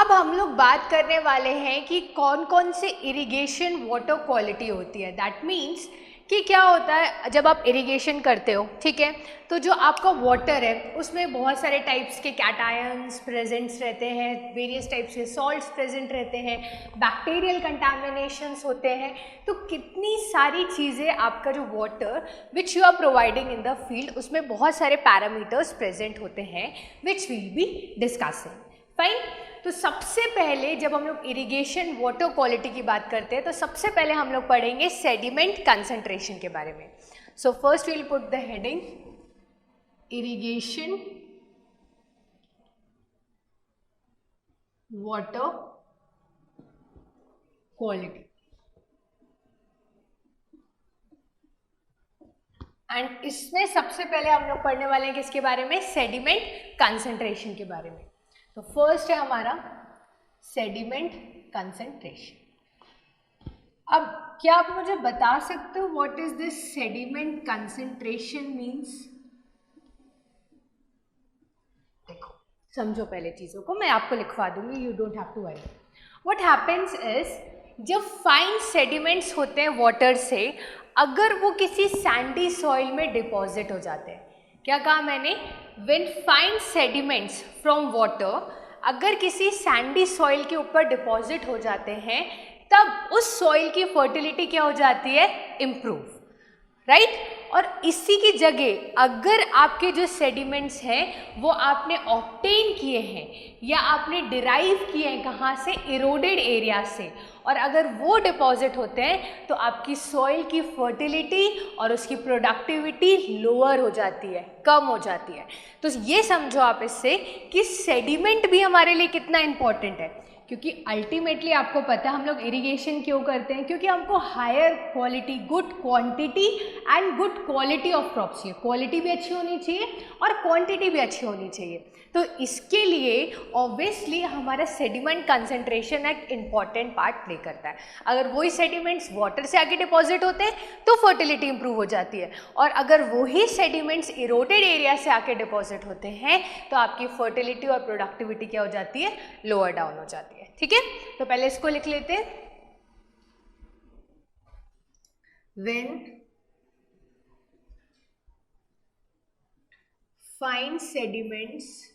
अब हम लोग बात करने वाले हैं कि कौन कौन से इरिगेशन वाटर क्वालिटी होती है। दैट मीन्स कि क्या होता है जब आप इरिगेशन करते हो, ठीक है, तो जो आपका वाटर है उसमें बहुत सारे टाइप्स के कैटायंस प्रेजेंट्स रहते हैं, वेरियस टाइप्स के सॉल्ट्स प्रेजेंट रहते हैं, बैक्टीरियल कंटामिनेशंस होते हैं। तो कितनी सारी चीज़ें आपका जो water which you are providing in the field, उसमें बहुत सारे पैरामीटर्स प्रेजेंट होते हैं which will be discussing. Fine. तो सबसे पहले जब हम लोग इरिगेशन वाटर क्वालिटी की बात करते हैं तो सबसे पहले हम लोग पढ़ेंगे सेडिमेंट कंसंट्रेशन के बारे में। So first we will put the heading irrigation water quality and इसमें सबसे पहले हम लोग पढ़ने वाले हैं किसके बारे में, सेडिमेंट कंसंट्रेशन के बारे में। तो फर्स्ट है हमारा सेडिमेंट कंसंट्रेशन। अब क्या आप मुझे बता सकते हो what is this sediment concentration means? देखो समझो पहले चीजों को, मैं आपको लिखवा दूंगी, you don't have to worry. What happens is जब फाइन सेडिमेंट्स होते हैं वाटर से, अगर वो किसी सैंडी सॉइल में डिपॉजिट हो जाते हैं, क्या कहा मैंने, when fine sediments from water अगर किसी सैंडी सॉइल के ऊपर डिपॉजिट हो जाते हैं, तब उस सॉइल की फर्टिलिटी क्या हो जाती है, इम्प्रूव, राइट। और इसी की जगह अगर आपके जो सेडिमेंट्स हैं वो आपने ऑब्टेन किए हैं या आपने डिराइव किए हैं कहाँ से, इरोडेड एरिया से, और अगर वो डिपॉजिट होते हैं तो आपकी सॉइल की फर्टिलिटी और उसकी प्रोडक्टिविटी लोअर हो जाती है, कम हो जाती है। तो ये समझो आप इससे कि सेडिमेंट भी हमारे लिए कितना इम्पोर्टेंट है, क्योंकि अल्टीमेटली आपको पता है हम लोग इरिगेशन क्यों करते हैं, क्योंकि हमको higher quality, good quantity and good quality of crops चाहिए। क्वालिटी भी अच्छी होनी चाहिए और क्वांटिटी भी अच्छी होनी चाहिए। तो इसके लिए ऑब्वियसली हमारा सेडिमेंट कंसंट्रेशन एक इम्पॉर्टेंट पार्ट प्ले करता है। अगर वही सेडिमेंट्स वाटर से आके डिपॉजिट होते हैं तो फर्टिलिटी इंप्रूव हो जाती है, और अगर वही सेडिमेंट्स इरोडेड एरिया से आके डिपॉजिट होते हैं तो आपकी फर्टिलिटी और प्रोडक्टिविटी क्या हो जाती है, लोअर डाउन हो जाती है। ठीक है, तो पहले इसको लिख लेते हैं। When fine sediments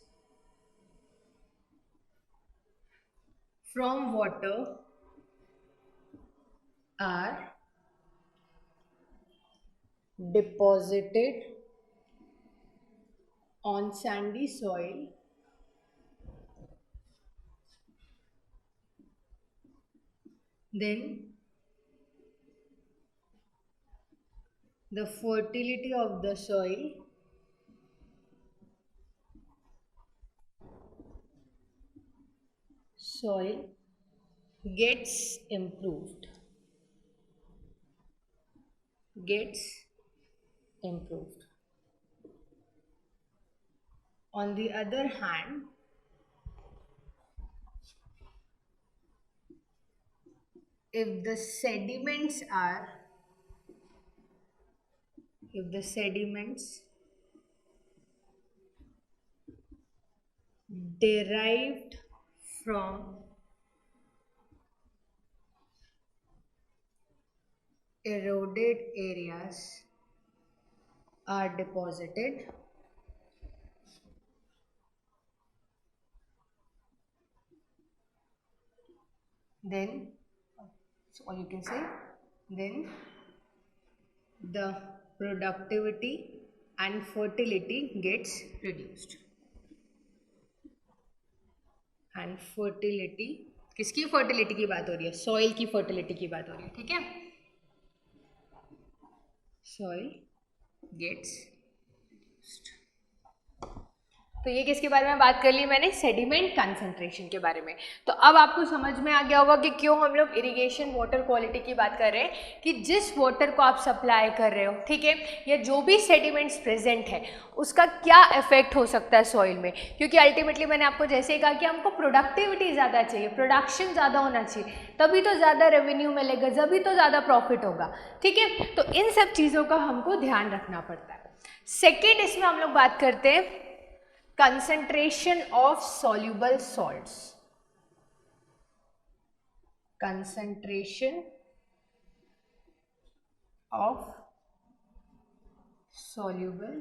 from water are deposited on sandy soil, then the fertility of the soil gets improved. On the other hand, if the sediments derived from eroded areas are deposited, then, or you can say, then the productivity and fertility gets reduced. And fertility, किसकी fertility की बात हो रही है, soil की fertility की बात हो रही है, ठीक है। सॉइल गेट्स, तो ये किसके बारे में बात कर ली मैंने, सेडिमेंट कंसंट्रेशन के बारे में। तो अब आपको समझ में आ गया होगा कि क्यों हम लोग इरिगेशन वाटर क्वालिटी की बात कर रहे हैं, कि जिस वाटर को आप सप्लाई कर रहे हो, ठीक है, या जो भी सेडिमेंट्स प्रेजेंट है उसका क्या इफेक्ट हो सकता है सॉइल में। क्योंकि अल्टीमेटली मैंने आपको जैसे ही कहा कि हमको प्रोडक्टिविटी ज़्यादा चाहिए, प्रोडक्शन ज़्यादा होना चाहिए, तभी तो ज़्यादा रेवेन्यू मिलेगा, तभी तो ज़्यादा प्रॉफिट होगा, ठीक है। तो इन सब चीज़ों का हमको ध्यान रखना पड़ता है। सेकेंड इसमें हम लोग बात करते हैं concentration of soluble salts। concentration of soluble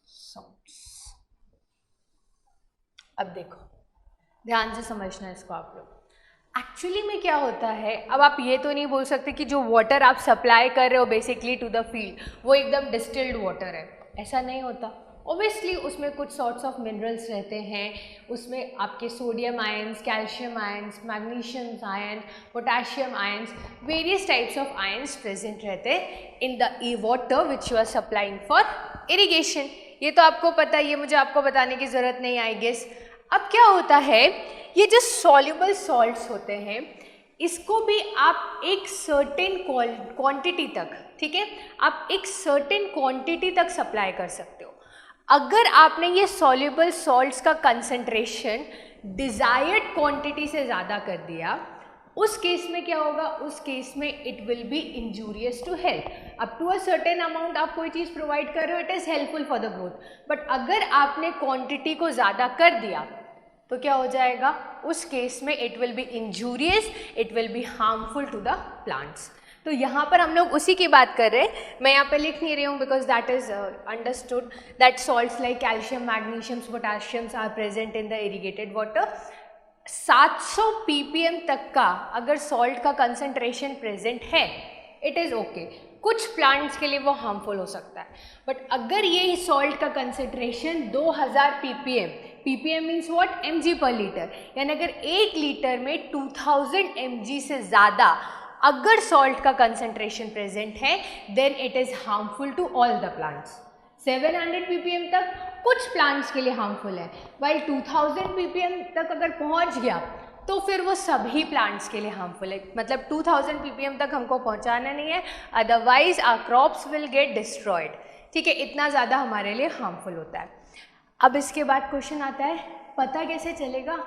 salts। अब देखो, ध्यान से समझना इसको आप लोग। एक्चुअली में क्या होता है, अब आप ये तो नहीं बोल सकते कि जो वाटर आप सप्लाई कर रहे हो बेसिकली टू द फील्ड वो एकदम डिस्टिल्ड वाटर है, ऐसा नहीं होता। ऑब्वियसली उसमें कुछ सॉर्ट्स ऑफ मिनरल्स रहते हैं, उसमें आपके sodium ions, calcium ions, magnesium ion, potassium ions, various types of ions present रहते हैं in the water which you are supplying for irrigation. ये तो आपको पता है, ये मुझे आपको बताने की ज़रूरत नहीं आई गेस। अब क्या होता है, ये जो सॉल्युबल सॉल्ट्स होते हैं इसको भी आप एक सर्टेन क्वांटिटी तक, ठीक है, आप एक सर्टेन क्वांटिटी तक सप्लाई कर सकते हो। अगर आपने ये सॉल्युबल सॉल्ट्स का कंसंट्रेशन डिजायर्ड क्वांटिटी से ज़्यादा कर दिया, उस केस में क्या होगा, उस केस में it will be injurious to health. Up to a certain amount आप कोई चीज़ प्रोवाइड कर रहे हो, it is helpful for the growth, but अगर आपने क्वांटिटी को ज़्यादा कर दिया तो क्या हो जाएगा, उस केस में it will be injurious, it will be harmful to the plants. तो यहाँ पर हम लोग उसी की बात कर रहे हैं, मैं यहाँ पे लिख नहीं रही हूँ because that is understood that salts like calcium, magnesiums, potassiums are present in the irrigated water. 700 ppm तक का अगर सॉल्ट का कंसंट्रेशन प्रेजेंट है, इट इज़ ओके। कुछ प्लांट्स के लिए वो हार्मफुल हो सकता है, बट अगर ये सॉल्ट का concentration 2000 ppm, ppm means what, mg पर लीटर, यानी अगर 1 लीटर में 2000 mg से ज़्यादा अगर सॉल्ट का कंसंट्रेशन प्रेजेंट है, then it is harmful to all the plants. 700 ppm तक कुछ प्लांट्स के लिए हार्मफुल है, वाइल 2000 ppm तक अगर पहुंच गया तो फिर वो सभी प्लांट्स के लिए हार्मफुल है। मतलब 2000 ppm तक हमको पहुंचाना नहीं है, otherwise our crops will get destroyed, ठीक है, इतना ज़्यादा हमारे लिए हार्मफुल होता है। अब इसके बाद क्वेश्चन आता है, पता कैसे चलेगा,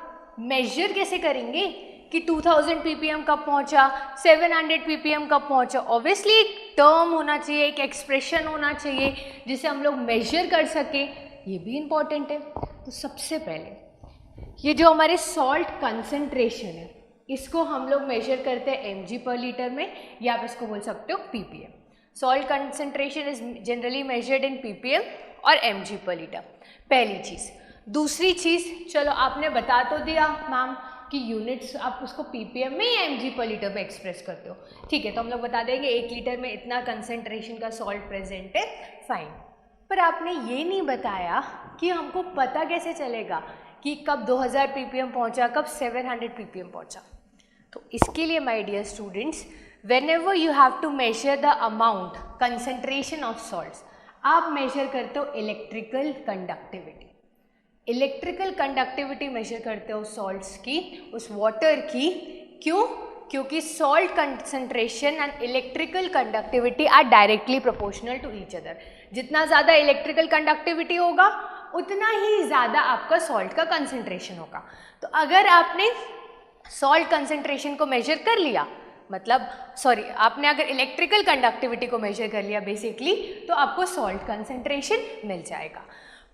मेजर कैसे करेंगे कि 2000 ppm कब पहुंचा, 700 ppm कब पहुंचा। ऑब्वियसली एक टर्म होना चाहिए, एक एक्सप्रेशन होना चाहिए जिसे हम लोग मेजर कर सके, ये भी इम्पॉर्टेंट है। तो सबसे पहले ये जो हमारे सॉल्ट कंसंट्रेशन है इसको हम लोग मेजर करते हैं mg पर लीटर में, या आप इसको बोल सकते हो ppm। Salt concentration is generally measured in ppm और mg पर लीटर, पहली चीज़। दूसरी चीज़, चलो आपने बता तो दिया मैम कि यूनिट्स आप उसको ppm में या mg पर लीटर में एक्सप्रेस करते हो, ठीक है, तो हम लोग बता देंगे 1 लीटर में इतना कंसंट्रेशन का सॉल्ट प्रेजेंट है, फाइन। पर आपने ये नहीं बताया कि हमको पता कैसे चलेगा कि कब 2000 ppm पहुंचा, कब 700 ppm पहुंचा। तो इसके लिए my dear students, whenever you have to measure the amount concentration of salts, आप मेजर करते हो electrical conductivity. Electrical conductivity measure करते हो सॉल्ट्स की, उस वाटर की, क्यों, क्योंकि salt concentration and electrical conductivity are directly proportional to each other. जितना ज़्यादा इलेक्ट्रिकल कंडक्टिविटी होगा उतना ही ज़्यादा आपका सॉल्ट का कंसंट्रेशन होगा। तो अगर आपने सॉल्ट कंसंट्रेशन को मेजर कर लिया, मतलब सॉरी, आपने अगर इलेक्ट्रिकल कंडक्टिविटी को मेजर कर लिया बेसिकली, तो आपको सॉल्ट कंसंट्रेशन मिल जाएगा।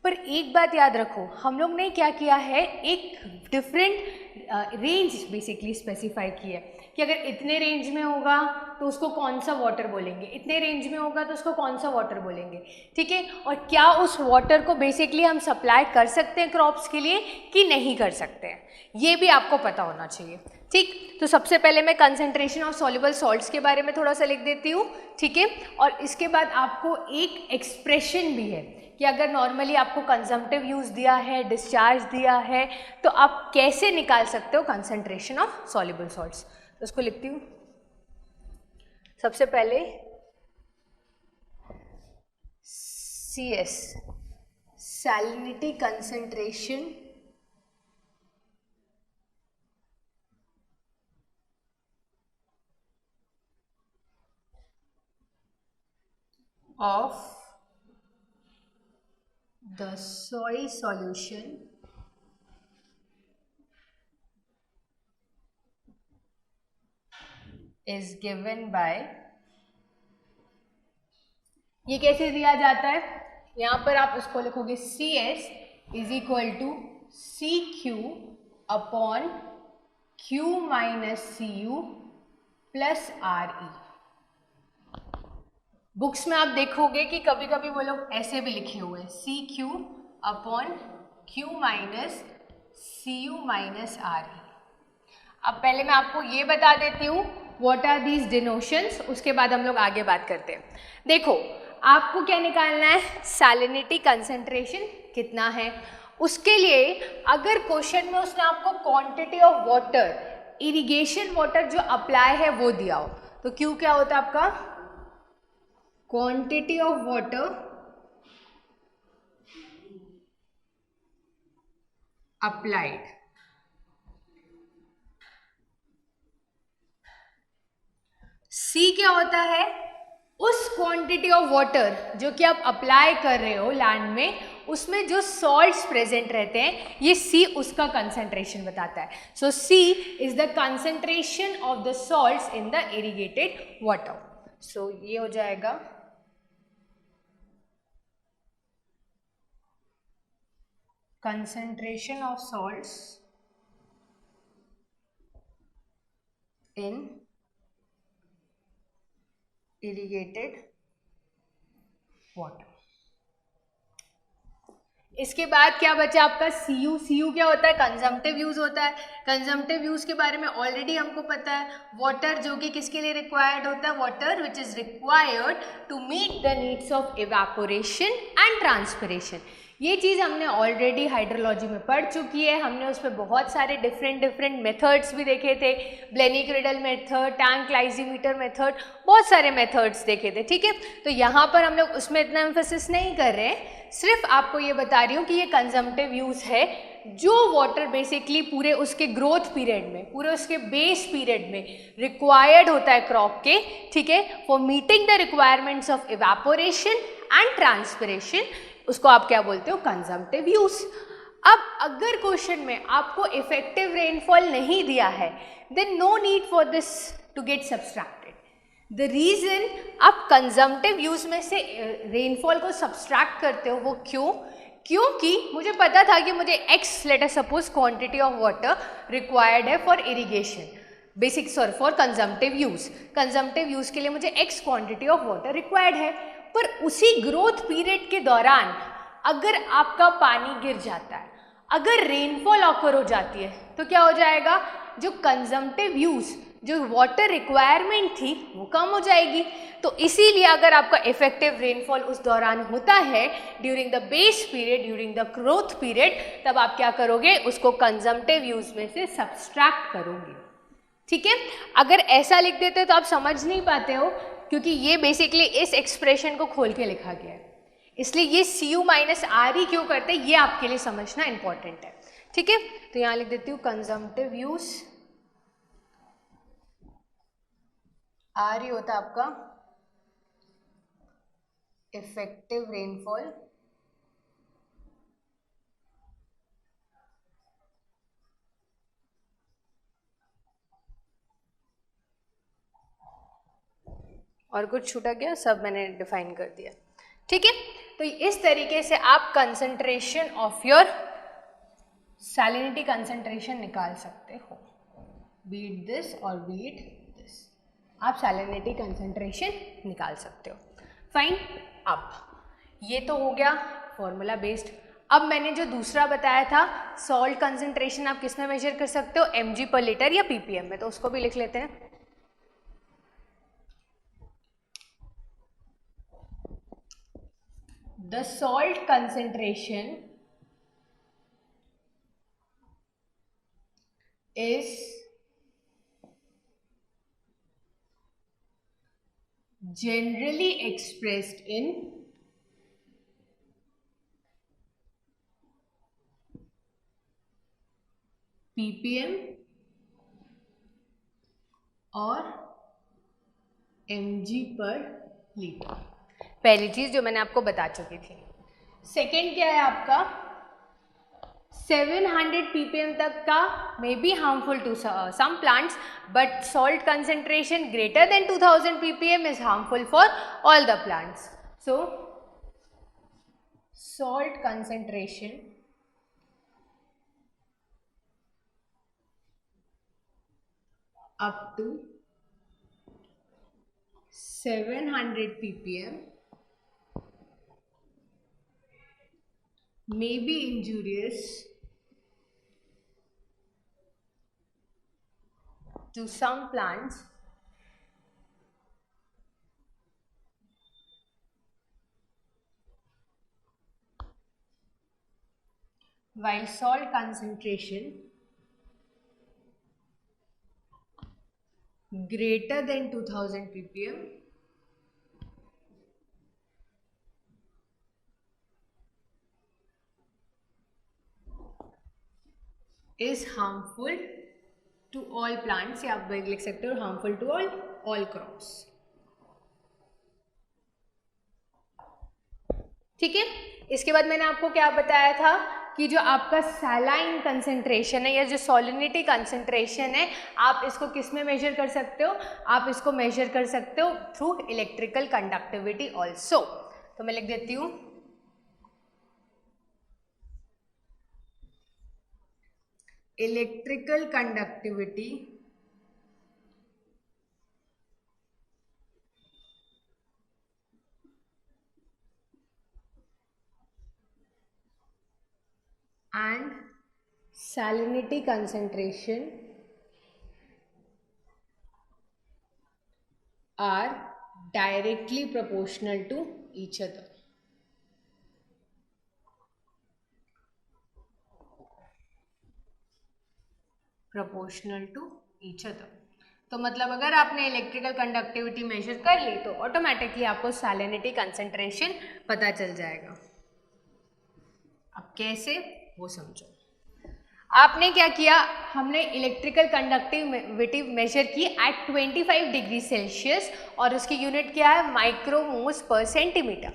पर एक बात याद रखो, हम लोग ने क्या किया है, एक डिफरेंट रेंज बेसिकली स्पेसिफाई की है कि अगर इतने रेंज में होगा तो उसको कौन सा वाटर बोलेंगे, इतने रेंज में होगा तो उसको कौन सा वाटर बोलेंगे, ठीक है, और क्या उस वाटर को बेसिकली हम सप्लाई कर सकते हैं क्रॉप्स के लिए कि नहीं कर सकते हैं, ये भी आपको पता होना चाहिए, ठीक। तो सबसे पहले मैं कंसंट्रेशन ऑफ सॉल्युबल सॉल्ट्स के बारे में थोड़ा सा लिख देती हूँ, ठीक है, और इसके बाद आपको एक एक्सप्रेशन भी है कि अगर नॉर्मली आपको कंजम्पटिव यूज़ दिया है, डिस्चार्ज दिया है, तो आप कैसे निकाल सकते हो कंसंट्रेशन ऑफ सॉल्युबल सॉल्ट्स। तो उसको लिखती हूँ, सबसे पहले CS, salinity concentration of the soil solution is given by, ये कैसे दिया जाता है, यहाँ पर आप इसको लिखोगे CS is equal to CQ upon Q minus Cu plus Re। Books में आप देखोगे कि कभी कभी वो लोग ऐसे भी लिखे हुए हैं CQ upon Q minus Cu minus Re। अब पहले मैं आपको ये बता देती हूँ व्हाट आर दीज डिनोशंस, उसके बाद हम लोग आगे बात करते हैं। देखो आपको क्या निकालना है, सैलिनिटी कंसंट्रेशन कितना है। उसके लिए अगर क्वेश्चन में उसने आपको quantity of water, irrigation water जो अप्लाई है वो दिया हो, तो क्यू क्या होता है आपका, क्वांटिटी ऑफ वाटर अप्लाइड। सी क्या होता है, उस क्वांटिटी ऑफ वाटर जो कि आप अप्लाई कर रहे हो लैंड में, उसमें जो सॉल्ट्स प्रेजेंट रहते हैं, ये सी उसका कंसंट्रेशन बताता है। So C is the concentration of the salts in the irrigated water. So ये हो जाएगा concentration of salts in irrigated water। इसके बाद क्या बचा आपका Cu। Cu क्या होता है, कंजम्पटिव यूज होता है। कंजम्पटिव यूज के बारे में ऑलरेडी हमको पता है, वाटर जो कि किसके लिए रिक्वायर्ड होता है, water which is required to meet the needs of evaporation and transpiration. ये चीज़ हमने ऑलरेडी हाइड्रोलॉजी में पढ़ चुकी है, हमने उस पर बहुत सारे डिफरेंट मेथड्स भी देखे थे, ब्लेनी-क्रिडल मेथड, टैंक लाइजीमीटर मेथड, बहुत सारे मेथड्स देखे थे, ठीक है। तो यहाँ पर हम लोग उसमें इतना एम्फेसिस नहीं कर रहे हैं, सिर्फ आपको ये बता रही हूँ कि ये कंजम्पटिव यूज़ है, जो वाटर बेसिकली पूरे उसके ग्रोथ पीरियड में, पूरे उसके बेस पीरियड में रिक्वायर्ड होता है क्रॉप के, ठीक है, for meeting the requirements of evaporation and transpiration, उसको आप क्या बोलते हो, कंजम्पटिव यूज। अब अगर क्वेश्चन में आपको इफेक्टिव रेनफॉल नहीं दिया है, then no need for this to get subtracted. The reason आप कंजम्पटिव यूज में से रेनफॉल को सब्सट्रैक्ट करते हो वो क्यों, क्योंकि मुझे पता था कि मुझे X let us suppose quantity of water required है for irrigation, for consumptive use. Consumptive use के लिए मुझे X quantity of water required है, पर उसी ग्रोथ पीरियड के दौरान अगर आपका पानी गिर जाता है, अगर रेनफॉल ऑकर हो जाती है, तो क्या हो जाएगा, जो कंजम्पटिव यूज, जो वाटर रिक्वायरमेंट थी वो कम हो जाएगी। तो इसीलिए अगर आपका इफेक्टिव रेनफॉल उस दौरान होता है during the base period, during the growth period, तब आप क्या करोगे, उसको कंजम्पटिव यूज में से सब्सट्रैक्ट करोगे, ठीक है। अगर ऐसा लिख देते तो आप समझ नहीं पाते हो, क्योंकि ये बेसिकली इस एक्सप्रेशन को खोल के लिखा गया है, इसलिए ये Cu माइनस Re क्यों करते हैं ये आपके लिए समझना इंपॉर्टेंट है, ठीक है। तो यहाँ लिख देती हूँ कंजम्पटिव यूज, Re होता है आपका इफेक्टिव रेनफॉल, और कुछ छूटा गया, सब मैंने डिफाइन कर दिया, ठीक है। तो इस तरीके से आप concentration of your salinity concentration निकाल सकते हो, बीट दिस और बीट दिस, आप सैलिनिटी कंसंट्रेशन निकाल सकते हो, फाइन। अब ये तो हो गया फॉर्मूला बेस्ड। अब मैंने जो दूसरा बताया था, सॉल्ट कंसंट्रेशन आप किस में मेजर कर सकते हो, mg पर लीटर या ppm में, तो उसको भी लिख लेते हैं। The salt concentration is generally expressed in ppm और mg पर लीटर। पहली चीज जो मैंने आपको बता चुकी थी। सेकेंड क्या है आपका, 700 ppm तक का may be harmful to some plants, but salt concentration greater than 2000 ppm is harmful for all the plants. So salt concentration up to 700 ppm may be injurious to some plants while salt concentration greater than 2000 ppm is harmful to all plants, या आप लिख सकते हो harmful to all crops. ठीक है, इसके बाद मैंने आपको क्या बताया था कि जो आपका सैलाइन कंसेंट्रेशन है या जो सॉलिनिटी कंसेंट्रेशन है, आप इसको किस में मेजर कर सकते हो? आप इसको मेजर कर सकते हो थ्रू इलेक्ट्रिकल कंडक्टिविटी ऑल्सो. तो मैं लिख देती हूँ electrical conductivity and salinity concentration are directly proportional to each other. Proportional to each other. तो मतलब अगर आपने इलेक्ट्रिकल कंडक्टिविटी मेजर कर ली तो ऑटोमेटिकली आपको सैलिनिटी कंसेंट्रेशन पता चल जाएगा. अब कैसे वो समझो. आपने क्या किया, हमने इलेक्ट्रिकल कंडक्टिविटी मेजर की एट 25 डिग्री सेल्सियस और उसकी यूनिट क्या है, माइक्रोमोल्स पर सेंटीमीटर.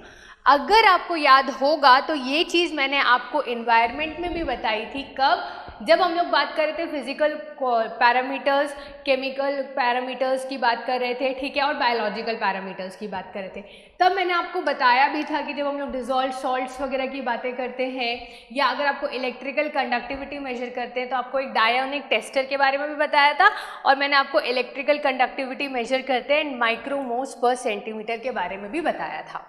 अगर आपको याद होगा तो ये चीज़ मैंने आपको एनवायरनमेंट में भी बताई थी. कब? जब हम लोग बात कर रहे थे फिजिकल पैरामीटर्स, केमिकल पैरामीटर्स की बात कर रहे थे, ठीक है, और बायोलॉजिकल पैरामीटर्स की बात कर रहे थे. तब मैंने आपको बताया भी था कि जब हम लोग डिजॉल्व सॉल्ट्स वगैरह की बातें करते हैं या अगर आपको इलेक्ट्रिकल कंडक्टिविटी मेजर करते हैं तो आपको एक डायोनिक टेस्टर के बारे में भी बताया था और मैंने आपको इलेक्ट्रिकल कंडक्टिविटी मेजर करते हैं माइक्रोमोल्स पर सेंटीमीटर के बारे में भी बताया था.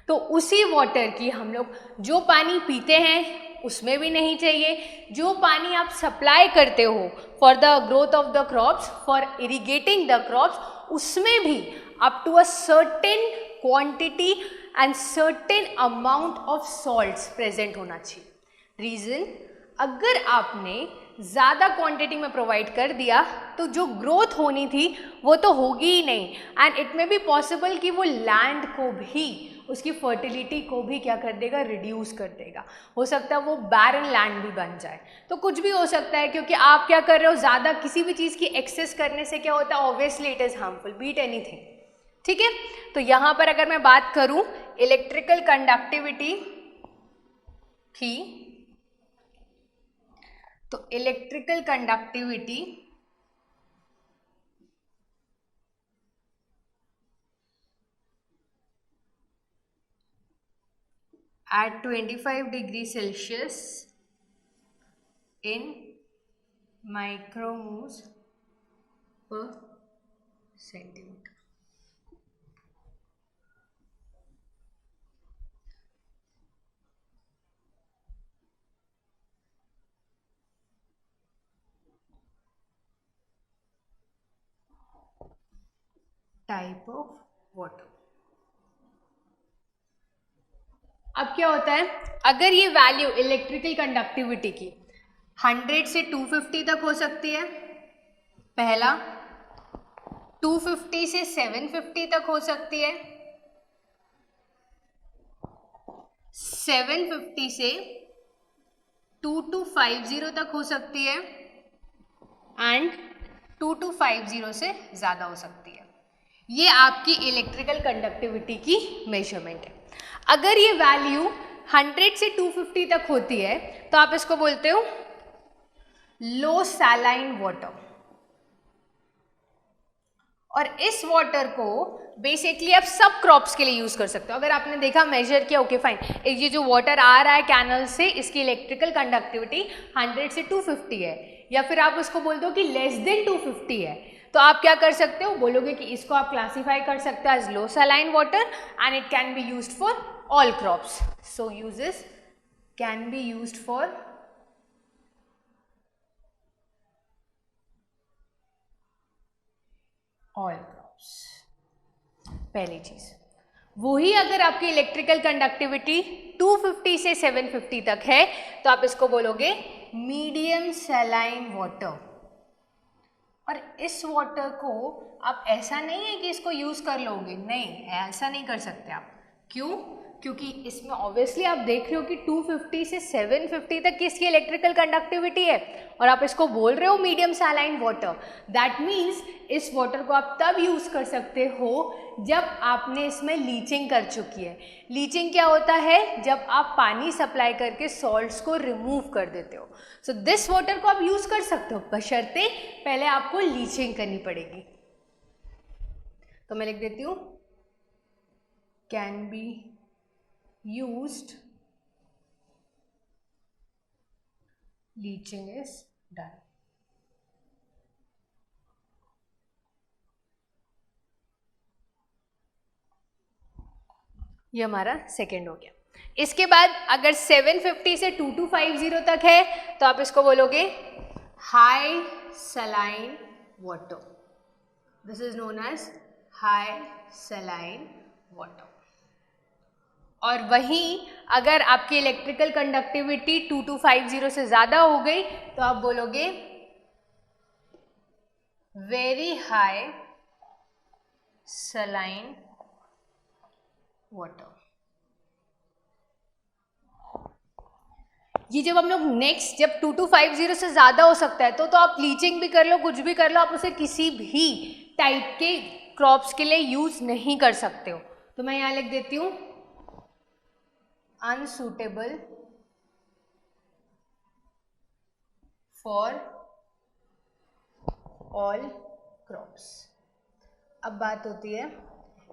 तो उसी वाटर की हम लोग जो पानी पीते हैं उसमें भी नहीं चाहिए, जो पानी आप सप्लाई करते हो for the growth of the crops, for irrigating the crops, उसमें भी up to a certain quantity and certain amount of salts present होना चाहिए. रीज़न, अगर आपने ज़्यादा क्वांटिटी में प्रोवाइड कर दिया तो जो ग्रोथ होनी थी वो तो होगी ही नहीं and it may be possible कि वो लैंड को भी, उसकी फर्टिलिटी को भी क्या कर देगा, रिड्यूस कर देगा. हो सकता है वो बैरन लैंड भी बन जाए. तो कुछ भी हो सकता है क्योंकि आप क्या कर रहे हो, ज़्यादा किसी भी चीज़ की एक्सेस करने से क्या होता है, obviously it is harmful, beat anything. ठीक है, तो यहाँ पर अगर मैं बात करूँ इलेक्ट्रिकल कंडक्टिविटी की, तो electrical conductivity at 25 degree Celsius in micromoles per centimeter. Type of water. अब क्या होता है, अगर ये वैल्यू इलेक्ट्रिकल कंडक्टिविटी की 100 से 250 तक हो सकती है, पहला, 250 से 750 तक हो सकती है, 750 से 2250 तक हो सकती है एंड 2250 से ज़्यादा हो सकती है. ये आपकी इलेक्ट्रिकल कंडक्टिविटी की मेजरमेंट है. अगर ये वैल्यू 100 से 250 तक होती है तो आप इसको बोलते हो लो सैलाइन वाटर. और इस वाटर को बेसिकली आप सब क्रॉप्स के लिए यूज़ कर सकते हो. अगर आपने देखा, मेजर किया, ओके फाइन, ये जो वाटर आ रहा है कैनल से, इसकी इलेक्ट्रिकल कंडक्टिविटी 100 से 250 है, या फिर आप उसको बोल दो कि लेस देन 250 है, तो आप क्या कर सकते हो, बोलोगे कि इसको आप क्लासीफाई कर सकते हो as low saline water and it can be used for all crops. So uses can be used for all crops. पहली चीज. वही अगर आपकी इलेक्ट्रिकल कंडक्टिविटी 250 से 750 तक है तो आप इसको बोलोगे मीडियम सलाइन वाटर. और इस वाटर को आप ऐसा नहीं है कि इसको यूज कर लोगे, नहीं, ऐसा नहीं कर सकते आप. क्यों? क्योंकि इसमें ऑब्वियसली आप देख रहे हो कि 250 से 750 तक की इसकी इलेक्ट्रिकल कंडक्टिविटी है और आप इसको बोल रहे हो medium saline water. That means इस वाटर को आप तब यूज़ कर सकते हो जब आपने इसमें लीचिंग कर चुकी है. लीचिंग क्या होता है? जब आप पानी सप्लाई करके सॉल्ट्स को रिमूव कर देते हो. सो दिस वाटर को आप यूज़ कर सकते हो, बशर्ते पहले आपको लीचिंग करनी पड़ेगी. तो मैं लिख देती हूँ can be used, leaching is done. ये हमारा सेकेंड हो गया. इसके बाद अगर 750 से 2250 तक है तो आप इसको बोलोगे high saline water. This is known as high saline water. और वहीं अगर आपकी इलेक्ट्रिकल कंडक्टिविटी 2250 से ज़्यादा हो गई तो आप बोलोगे वेरी हाई सलाइन वाटर. ये जब हम लोग नेक्स्ट जब 2250 से ज़्यादा हो सकता है तो आप लीचिंग भी कर लो, कुछ भी कर लो, आप उसे किसी भी टाइप के क्रॉप्स के लिए यूज़ नहीं कर सकते हो. तो मैं यहाँ लिख देती हूँ unsuitable for all crops. अब बात होती है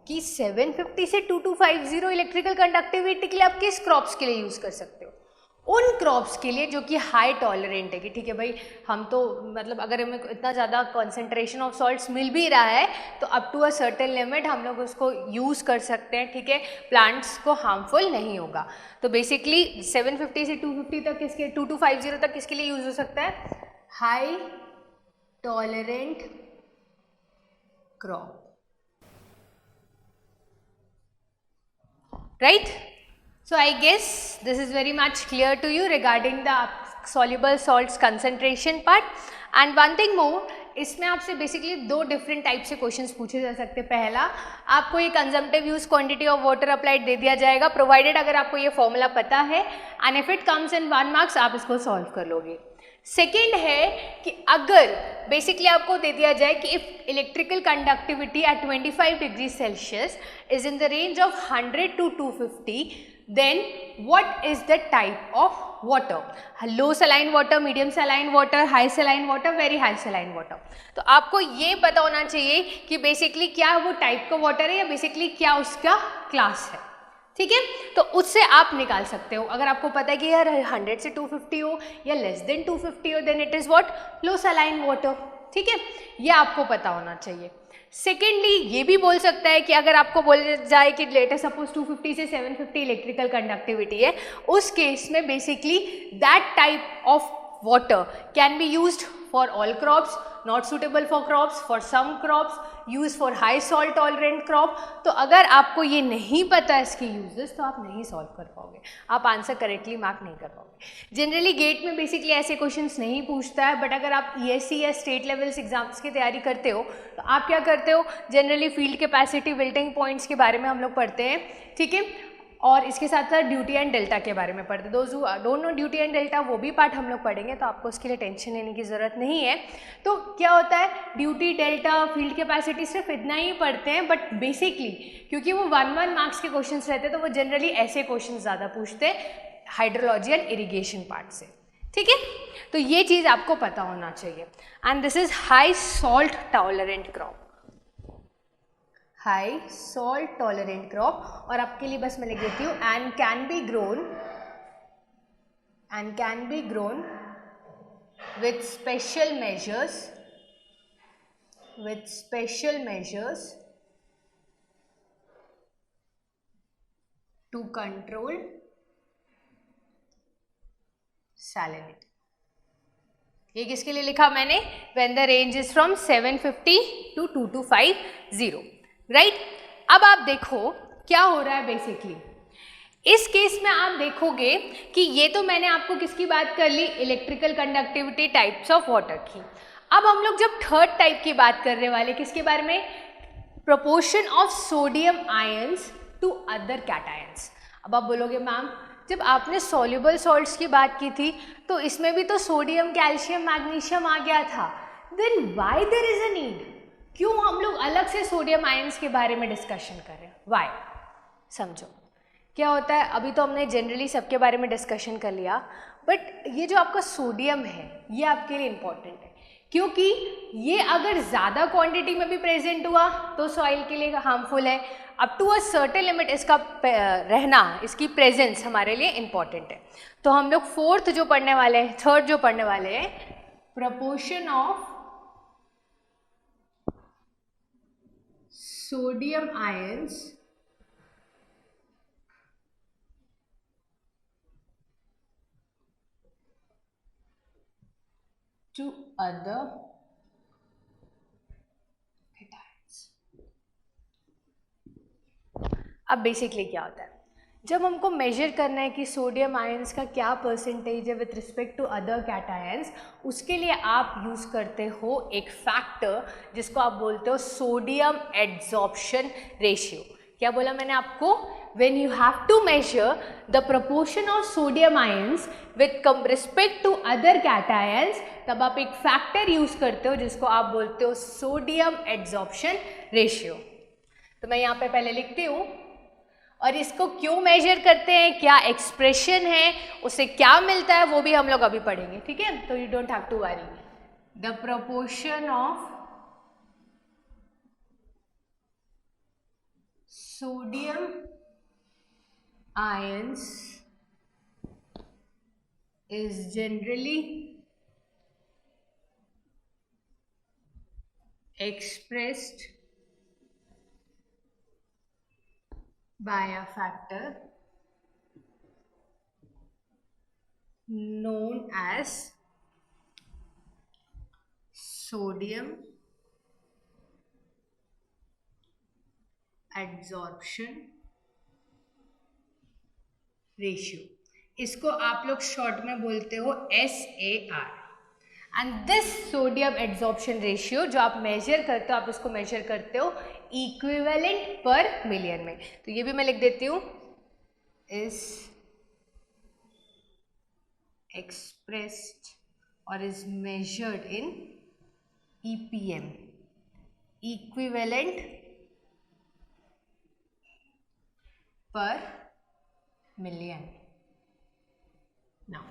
कि 750 से 2250 इलेक्ट्रिकल कंडक्टिविटी के लिए आप किस क्रॉप्स के लिए यूज कर सकते हो? उन क्रॉप्स के लिए जो कि हाई टॉलरेंट है कि ठीक है भाई, हम तो मतलब अगर हमें इतना ज़्यादा कॉन्सेंट्रेशन ऑफ सॉल्ट्स मिल भी रहा है तो up to a certain limit हम लोग उसको यूज़ कर सकते हैं. ठीक है, प्लांट्स को हार्मफुल नहीं होगा. तो बेसिकली 750 से 250 तक किसके 2250 तक किसके लिए यूज़ हो सकता है? High tolerant crop. Right? So I guess this is very much clear to you regarding the soluble salts concentration part. And one thing more, इसमें आपसे बेसिकली दो डिफरेंट टाइप से क्वेश्चंस पूछे जा सकते हैं. पहला, आपको ये consumptive use quantity of water applied दे दिया जाएगा प्रोवाइडेड अगर आपको ये फॉर्मूला पता है and if it comes in 1 marks आप इसको सॉल्व कर लोगे. सेकेंड है कि अगर बेसिकली आपको दे दिया जाए कि if electrical conductivity eight 25 degree Celsius is in the range of 100 to 250, then what is the type of water? low saline water, medium saline water, high saline water, very high saline water. तो आपको ये पता होना चाहिए कि basically क्या वो type का वाटर है या बेसिकली क्या उसका क्लास है. ठीक है, तो उससे आप निकाल सकते हो. अगर आपको पता है कि यार 100 से 250 हो या लेस देन 250 हो then it is what low saline water. ठीक है, ये आपको पता होना चाहिए. सेकेंडली ये भी बोल सकता है कि अगर आपको बोला जाए कि लेटर सपोज 250 से 750 इलेक्ट्रिकल कंडक्टिविटी है, उस केस में basically that type of water can be used for all crops, not suitable for crops, for some crops, use for high salt tolerant crop. तो अगर आपको ये नहीं पता इसके यूजेस तो आप नहीं सॉल्व कर पाओगे, आप आंसर करेक्टली मार्क नहीं कर पाओगे. जनरली गेट में बेसिकली ऐसे क्वेश्चंस नहीं पूछता है, बट अगर आप ESC या स्टेट लेवल्स एग्जाम्स की तैयारी करते हो तो आप क्या करते हो, generally field capacity, wilting points के बारे में हम लोग पढ़ते हैं. ठीक है, और इसके साथ साथ ड्यूटी एंड डेल्टा के बारे में पढ़ते हैं. Those who don't know duty and delta वो भी पार्ट हम लोग पढ़ेंगे, तो आपको उसके लिए टेंशन लेने की ज़रूरत नहीं है. तो क्या होता है, ड्यूटी, डेल्टा, फील्ड कैपेसिटी सिर्फ इतना ही पढ़ते हैं, बट बेसिकली क्योंकि वो 1 मार्क्स के क्वेश्चंस रहते हैं तो वो जनरली ऐसे क्वेश्चन ज़्यादा पूछते हैं हाइड्रोलॉजी एंड इरीगेशन पार्ट से. ठीक है, तो ये चीज़ आपको पता होना चाहिए. And this is high salt tolerant crop, high salt tolerant crop. और आपके लिए बस मैं लिख देती हूँ and can be grown with special measures with special measures to control salinity. ये किसके लिए लिखा मैंने? When the range is from 750 to 2250, right? अब आप देखो क्या हो रहा है बेसिकली इस केस में। आप देखोगे कि ये तो मैंने आपको किसकी बात कर ली, electrical conductivity types of water की। अब हम लोग जब थर्ड टाइप की बात करने वाले, किसके बारे में? Proportion of sodium ions to other cations. अब आप बोलोगे मैम जब आपने सॉल्युबल सॉल्ट्स की बात की थी तो इसमें भी तो सोडियम, कैल्शियम, मैग्नीशियम आ गया था, then why there is a need, क्यों हम लोग अलग से सोडियम आयंस के बारे में डिस्कशन कर रहे हैं? व्हाई? समझो क्या होता है। अभी तो हमने जनरली सबके बारे में डिस्कशन कर लिया, बट ये जो आपका सोडियम है ये आपके लिए इम्पॉर्टेंट है, क्योंकि ये अगर ज़्यादा क्वांटिटी में भी प्रेजेंट हुआ तो सॉइल के लिए हार्मफुल है। Up to a certain limit इसका रहना, इसकी प्रेजेंस हमारे लिए इम्पॉर्टेंट है। तो हम लोग फोर्थ जो पढ़ने वाले हैं, थर्ड जो पढ़ने वाले हैं, proportion of sodium ions to other cations। अब बेसिकली क्या होता है, जब हमको मेजर करना है कि सोडियम आयंस का क्या परसेंटेज है with respect to other cations, उसके लिए आप यूज़ करते हो एक फैक्टर जिसको आप बोलते हो सोडियम एड्सॉर्प्शन रेशियो। क्या बोला मैंने आपको? When you have to measure the proportion of sodium ions with respect to other cations, तब आप एक फैक्टर यूज करते हो जिसको आप बोलते हो सोडियम एड्सॉर्प्शन रेशियो। तो मैं यहाँ पे पहले लिखती हूँ, और इसको क्यों मेजर करते हैं, क्या एक्सप्रेशन है, उससे क्या मिलता है, वो भी हम लोग अभी पढ़ेंगे, ठीक है? तो you don't have to worry. The proportion of sodium ions is generally expressed by a factor known as sodium adsorption ratio. इसको आप लोग शॉर्ट में बोलते हो SAR। And this sodium adsorption ratio जो आप मेजर करते हो, आप इसको मेजर करते हो इक्विवेलेंट पर मिलियन में। तो ये भी मैं लिख देती हूँ, इज एक्सप्रेस्ड और is measured in EPM, equivalent per million. Now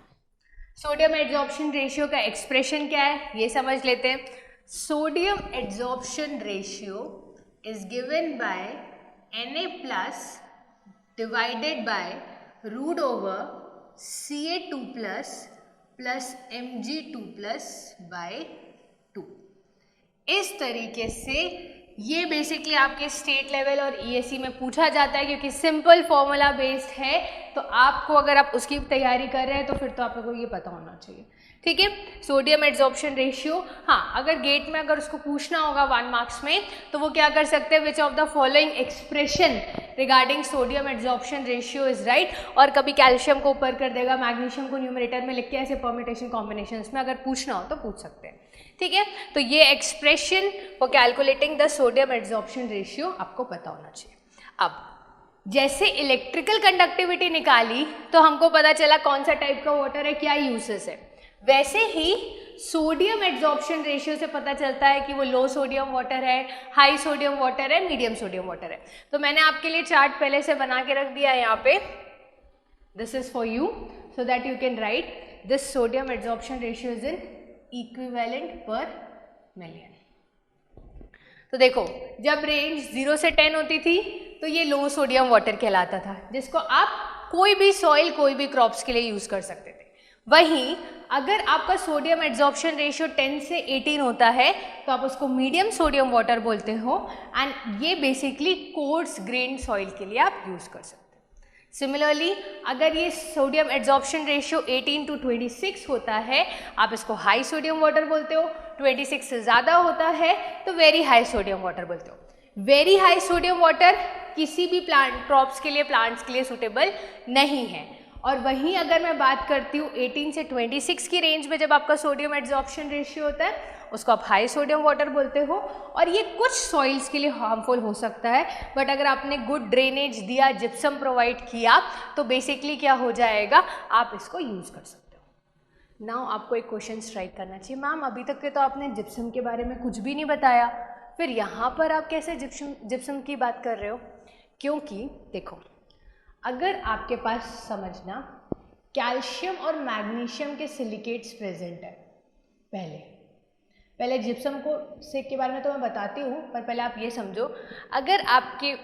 sodium adsorption ratio का एक्सप्रेशन क्या है ये समझ लेते हैं। Sodium adsorption ratio is given by Na plus divided by root over Ca2 plus plus Mg2 plus by 2। इस तरीके से ये बेसिकली आपके स्टेट लेवल और ESE में पूछा जाता है, क्योंकि सिंपल फॉर्मूला बेस्ड है। तो आपको अगर आप उसकी तैयारी कर रहे हैं तो फिर तो आप लोगों को ये पता होना चाहिए, ठीक है? सोडियम एड्सॉर्प्शन रेशियो, हाँ अगर गेट में अगर उसको पूछना होगा 1 मार्क्स में तो वो क्या कर सकते हैं, which of the following expression regarding sodium adsorption ratio is right. और कभी कैल्शियम को ऊपर कर देगा, मैग्नीशियम को न्यूमरेटर में लिख के ऐसे परम्यूटेशन कॉम्बिनेशंस में अगर पूछना हो तो पूछ सकते हैं, ठीक है? तो ये expression for calculating the sodium adsorption ratio आपको पता होना चाहिए। अब जैसे इलेक्ट्रिकल कंडक्टिविटी निकाली तो हमको पता चला कौन सा टाइप का वाटर है, क्या यूसेस है, वैसे ही सोडियम एड्सॉर्प्शन रेशियो से पता चलता है कि वो लो सोडियम वाटर है, हाई सोडियम वाटर है, मीडियम सोडियम वाटर है। तो मैंने आपके लिए चार्ट पहले से बना के रख दिया है यहाँ पे, this is for you so that you can write this sodium adsorption ratio is in equivalent per million. तो देखो जब रेंज 0 से 10 होती थी तो ये लो सोडियम वाटर कहलाता था, जिसको आप कोई भी सॉइल, कोई भी क्रॉप्स के लिए यूज कर सकते थे। वहीं अगर आपका सोडियम एड्जॉर्प्शन रेशियो 10 से 18 होता है तो आप उसको मीडियम सोडियम वाटर बोलते हो, एंड ये बेसिकली कोर्स ग्रेन सॉइल के लिए आप यूज़ कर सकते हो। सिमिलरली अगर ये सोडियम एड्जॉर्प्शन रेशियो 18 to 26 होता है, आप इसको हाई सोडियम वाटर बोलते हो। 26 से ज़्यादा होता है तो वेरी हाई सोडियम वाटर बोलते हो। वेरी हाई सोडियम वाटर किसी भी प्लांट क्रॉप्स के लिए, प्लांट्स के लिए सूटेबल नहीं है। और वहीं अगर मैं बात करती हूँ 18 से 26 की रेंज में जब आपका सोडियम एड्जॉर्प्शन रेशियो होता है, उसको आप हाई सोडियम वाटर बोलते हो। और ये कुछ सॉइल्स के लिए हार्मफुल हो सकता है, बट अगर आपने गुड ड्रेनेज दिया, जिप्सम प्रोवाइड किया, तो बेसिकली क्या हो जाएगा, आप इसको यूज़ कर सकते हो। नाउ आपको एक क्वेश्चन स्ट्राइक करना चाहिए, मैम अभी तक के तो आपने जिप्सम के बारे में कुछ भी नहीं बताया, फिर यहाँ पर आप कैसे जिप्सम की बात कर रहे हो? क्योंकि देखो, अगर आपके पास समझना कैल्शियम और मैग्नीशियम के सिलिकेट्स प्रेजेंट है, पहले जिप्सम को से के बारे में तो मैं बताती हूँ, पर पहले आप ये समझो, अगर आपके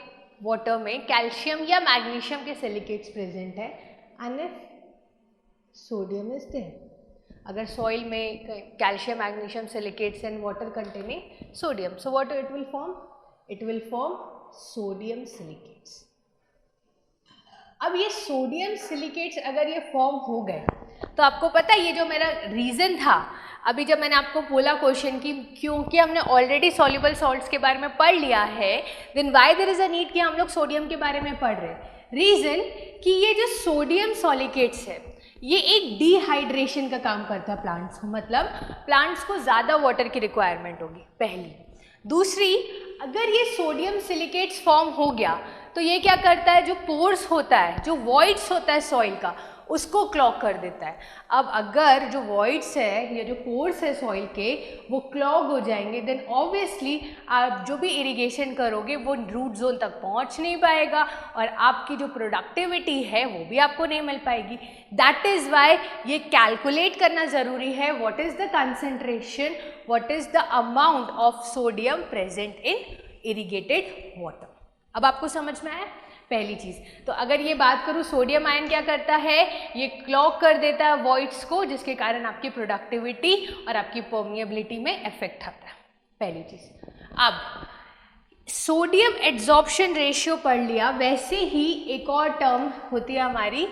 वाटर में कैल्शियम या मैग्नीशियम के सिलिकेट्स प्रेजेंट है and if sodium is there, अगर सॉइल में calcium magnesium silicates and water containing sodium, so what it will form? It will form sodium silicates. अब ये सोडियम सिलिकेट्स अगर ये फॉर्म हो गए तो आपको पता है ये जो मेरा रीज़न था अभी जब मैंने आपको बोला क्वेश्चन की, क्योंकि हमने ऑलरेडी सॉल्युबल सॉल्ट्स के बारे में पढ़ लिया है, then why there is a need कि हम लोग सोडियम के बारे में पढ़ रहे हैं? रीज़न कि ये जो सोडियम सॉलिकेट्स है ये एक डिहाइड्रेशन का काम करता है प्लांट्स, मतलब प्लांट्स को ज़्यादा वाटर की रिक्वायरमेंट होगी, पहली। दूसरी, अगर ये सोडियम सिलिकेट्स फॉर्म हो गया तो ये क्या करता है, जो पोर्स होता है, जो वॉइड्स होता है सॉइल का, उसको क्लॉग कर देता है। अब अगर जो वॉइड्स है या जो पोर्स है सॉइल के वो क्लॉग हो जाएंगे, देन ऑब्वियसली आप जो भी इरिगेशन करोगे वो रूट जोन तक पहुंच नहीं पाएगा और आपकी जो प्रोडक्टिविटी है वो भी आपको नहीं मिल पाएगी। दैट इज़ वाई ये कैलकुलेट करना ज़रूरी है, what is the concentration, what is the amount of sodium present in irrigated water. अब आपको समझ में आया पहली चीज़। तो अगर ये बात करूँ, सोडियम आयन क्या करता है, ये क्लॉग कर देता है वॉइड्स को, जिसके कारण आपकी प्रोडक्टिविटी और आपकी परमिएबिलिटी में इफेक्ट आता है, पहली चीज़। अब सोडियम एड्जॉर्प्शन रेशियो पढ़ लिया, वैसे ही एक और टर्म होती है हमारी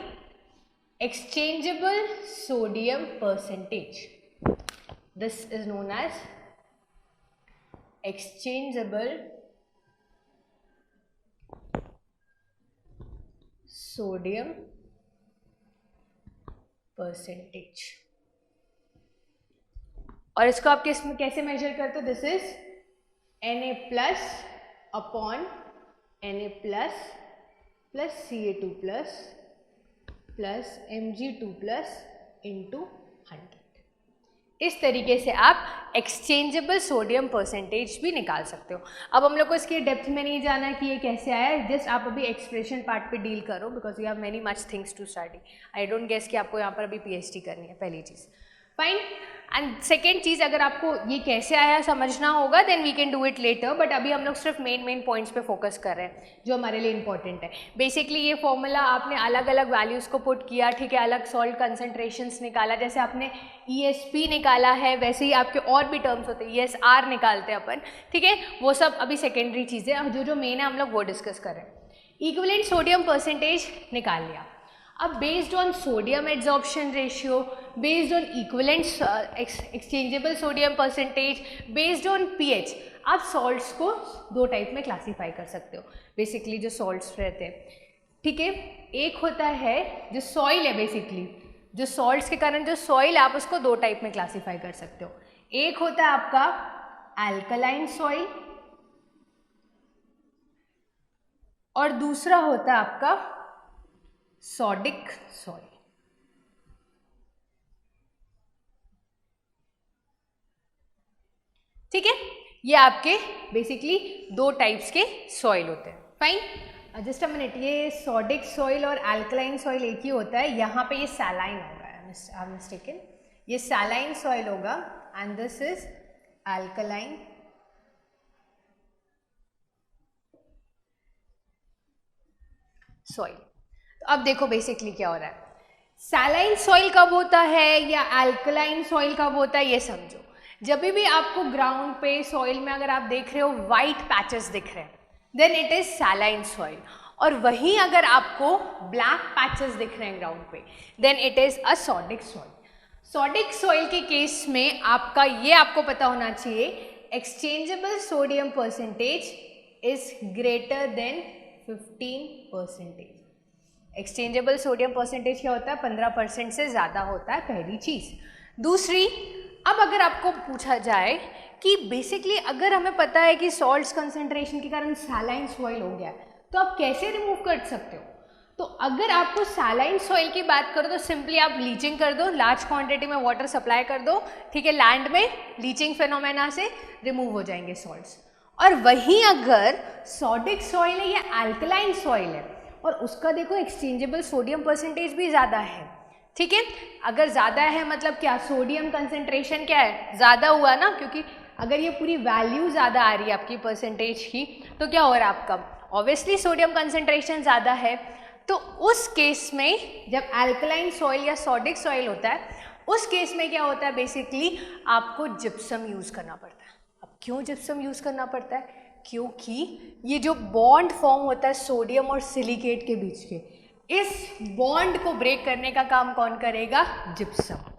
exchangeable sodium percentage. This is known as exchangeable sodium percentage. और इसको आप कैसे मेजर करते हो? This is Na plus upon Na plus plus Ca2 plus plus Mg2 plus into 100। इस तरीके से आप एक्सचेंजेबल सोडियम परसेंटेज भी निकाल सकते हो। अब हम लोग को इसके डेप्थ में नहीं जाना कि ये कैसे आया है, जस्ट आप अभी एक्सप्रेशन पार्ट पे डील करो, because you have many much things to study. I don't guess कि आपको यहाँ पर अभी पीएचडी करनी है, पहली चीज़। फाइन। एंड सेकेंड चीज़, अगर आपको ये कैसे आया समझना होगा then we can do it later, but अभी हम लोग सिर्फ मेन पॉइंट्स पे फोकस कर रहे हैं जो हमारे लिए इंपॉर्टेंट है। बेसिकली ये फॉर्मूला आपने अलग अलग वैल्यूज़ को पुट किया, ठीक है, अलग सॉल्ट कंसंट्रेशंस निकाला, जैसे आपने ESP निकाला है वैसे ही आपके और भी टर्म्स होते हैं, ESR निकालते हैं अपन, ठीक है, वो सब अभी सेकेंडरी चीज़ें, अब जो मेन है हम लोग वो डिस्कस कर रहे हैं। इक्विवेलेंट सोडियम परसेंटेज निकाल लिया। अब based on sodium adsorption ratio, based on equivalent exchangeable sodium percentage, based on pH, आप सॉल्ट्स को दो टाइप में क्लासीफाई कर सकते हो। बेसिकली जो सॉल्ट्स रहते हैं, ठीक है, एक होता है जो सॉइल है, बेसिकली जो सॉल्ट्स के कारण जो सॉइल, आप उसको दो टाइप में क्लासीफाई कर सकते हो। एक होता है आपका एल्कलाइन सॉइल और दूसरा होता है आपका सॉडिक सॉइल। ठीक है, ये आपके बेसिकली दो टाइप्स के सॉइल होते हैं। फाइन, जस्ट अ मिनट, ये सॉडिक सॉइल और अल्कलाइन सॉइल एक ही होता है, यहाँ पे ये सैलाइन होगा, आई एम मिस्टेकन, ये सैलाइन सॉइल होगा and this is alkaline soil. तो अब देखो बेसिकली क्या हो रहा है, सैलाइन सॉइल कब होता है या अल्कलाइन सॉइल कब होता है ये समझो। जब भी आपको ग्राउंड पे सॉइल में अगर आप देख रहे हो वाइट पैचेस दिख रहे हैं then it is saline soil, और वहीं अगर आपको ब्लैक पैचेस दिख रहे हैं ग्राउंड पे then it is a sodic soil. Sodic soil के केस में आपका ये आपको पता होना चाहिए, exchangeable sodium percentage is greater than 15%। Exchangeable sodium percentage क्या होता है, 15% से ज़्यादा होता है, पहली चीज़। दूसरी, अब अगर आपको पूछा जाए कि बेसिकली अगर हमें पता है कि सॉल्ट्स कंसंट्रेशन के कारण सैलाइन सॉइल हो गया है तो आप कैसे रिमूव कर सकते हो, तो अगर आपको सैलाइन सॉइल की बात करो तो सिंपली आप लीचिंग कर दो, लार्ज क्वांटिटी में वाटर सप्लाई कर दो, ठीक है, लैंड में लीचिंग फिनोमेना से रिमूव हो जाएंगे सॉल्ट्स। और वहीं अगर सॉडिक सॉइल है या अल्कलाइन सॉइल है और उसका देखो एक्सचेंजेबल सोडियम परसेंटेज भी ज़्यादा है, ठीक है, अगर ज़्यादा है मतलब क्या, सोडियम कंसंट्रेशन क्या है, ज़्यादा हुआ ना, क्योंकि अगर ये पूरी वैल्यू ज़्यादा आ रही है आपकी परसेंटेज की तो क्या हो रहा है आपका, ऑब्वियसली सोडियम कंसंट्रेशन ज़्यादा है। तो उस केस में जब अल्कलाइन सॉइल या सॉडिक सॉइल होता है उस केस में क्या होता है, बेसिकली आपको जिप्सम यूज़ करना पड़ता है। अब क्यों जिप्सम यूज़ करना पड़ता है, क्योंकि ये जो बॉन्ड फॉर्म होता है सोडियम और सिलिकेट के बीच के, इस बॉन्ड को ब्रेक करने का काम कौन करेगा, जिप्सम।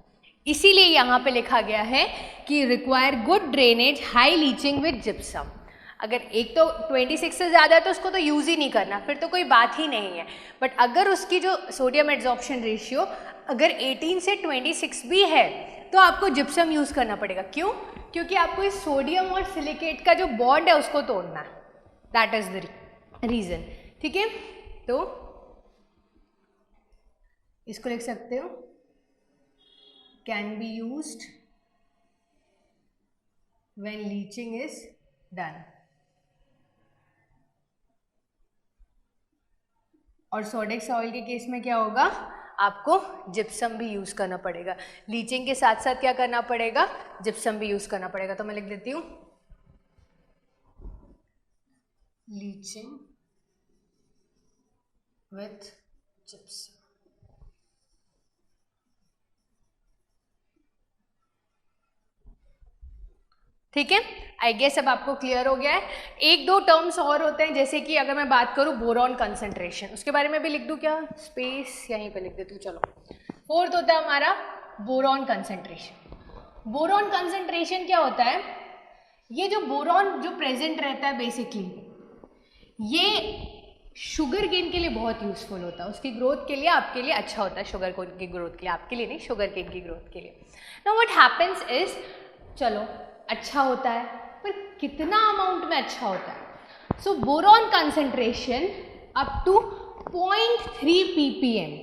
इसीलिए यहाँ पे लिखा गया है कि require good drainage, high leaching with gypsum. अगर एक तो 26 से ज़्यादा है तो उसको तो यूज़ ही नहीं करना, फिर तो कोई बात ही नहीं है। बट अगर उसकी जो सोडियम एड्जॉर्प्शन रेशियो अगर 18 से 26 भी है तो आपको जिप्सम यूज़ करना पड़ेगा। क्यों, क्योंकि आपको इस सोडियम और सिलिकेट का जो बॉन्ड है उसको तोड़ना है, दैट इज़ द रीज़न, ठीक है। तो इसको लिख सकते हो, can be used when leaching is done. और सोडिक सॉइल के केस में क्या होगा, आपको जिप्सम भी यूज़ करना पड़ेगा, लीचिंग के साथ साथ क्या करना पड़ेगा, जिप्सम भी यूज़ करना पड़ेगा। तो मैं लिख देती हूँ लीचिंग विथ जिप्सम, ठीक है। आई गेस अब आपको क्लियर हो गया है। एक दो टर्म्स और होते हैं, जैसे कि अगर मैं बात करूं बोरॉन कंसंट्रेशन, उसके बारे में भी लिख दूं क्या, स्पेस यहीं पे लिख देती हूँ, चलो। फोर्थ होता है हमारा बोरॉन कंसंट्रेशन। बोरॉन कंसंट्रेशन क्या होता है, ये जो बोरॉन जो प्रेजेंट रहता है बेसिकली ये शुगर केन के लिए बहुत यूजफुल होता है, उसकी ग्रोथ के लिए आपके लिए अच्छा होता है, शुगर केन की ग्रोथ के लिए, आपके लिए नहीं, शुगर केन की ग्रोथ के लिए। नाउ व्हाट हैपेंस इज, चलो अच्छा होता है पर कितना अमाउंट में अच्छा होता है, so boron concentration up to 0.3 ppm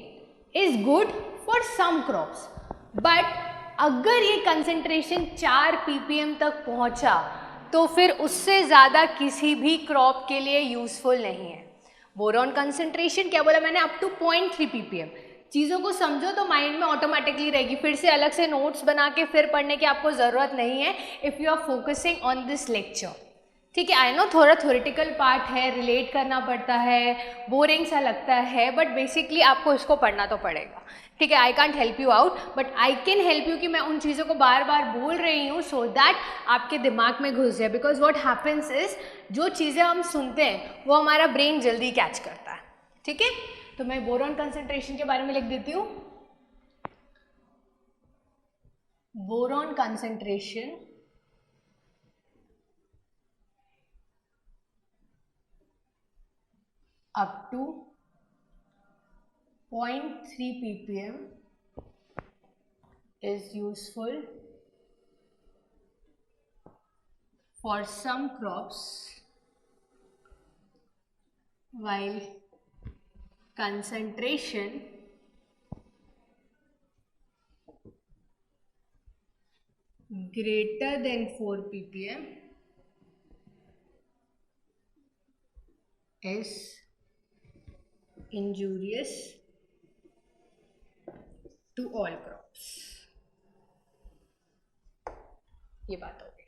is good for some crops, but अगर ये कंसंट्रेशन 4 ppm तक पहुंचा तो फिर उससे ज़्यादा किसी भी क्रॉप के लिए यूजफुल नहीं है। बोरॉन कंसंट्रेशन क्या बोला मैंने, अप टू 0.3 ppm। चीज़ों को समझो तो माइंड में ऑटोमेटिकली रहेगी, फिर से अलग से नोट्स बना के फिर पढ़ने की आपको ज़रूरत नहीं है if you are focusing on this lecture, ठीक है। आई नो थोड़ा थ्योरेटिकल पार्ट है, रिलेट करना पड़ता है, बोरिंग सा लगता है, बट बेसिकली आपको इसको पढ़ना तो पड़ेगा, ठीक है। I can't help you out but I can help you कि मैं उन चीज़ों को बार बार बोल रही हूँ सो दैट आपके दिमाग में घुस जाए, बिकॉज व्हाट हैपेंस इज जो चीज़ें हम सुनते हैं वो हमारा ब्रेन जल्दी कैच करता है, ठीक है। तो मैं बोरॉन कंसंट्रेशन के बारे में लिख देती हूँ, boron concentration up to 0.3 ppm is useful for some crops while concentration greater than 4 ppm is injurious to all crops। ये बात हो गई,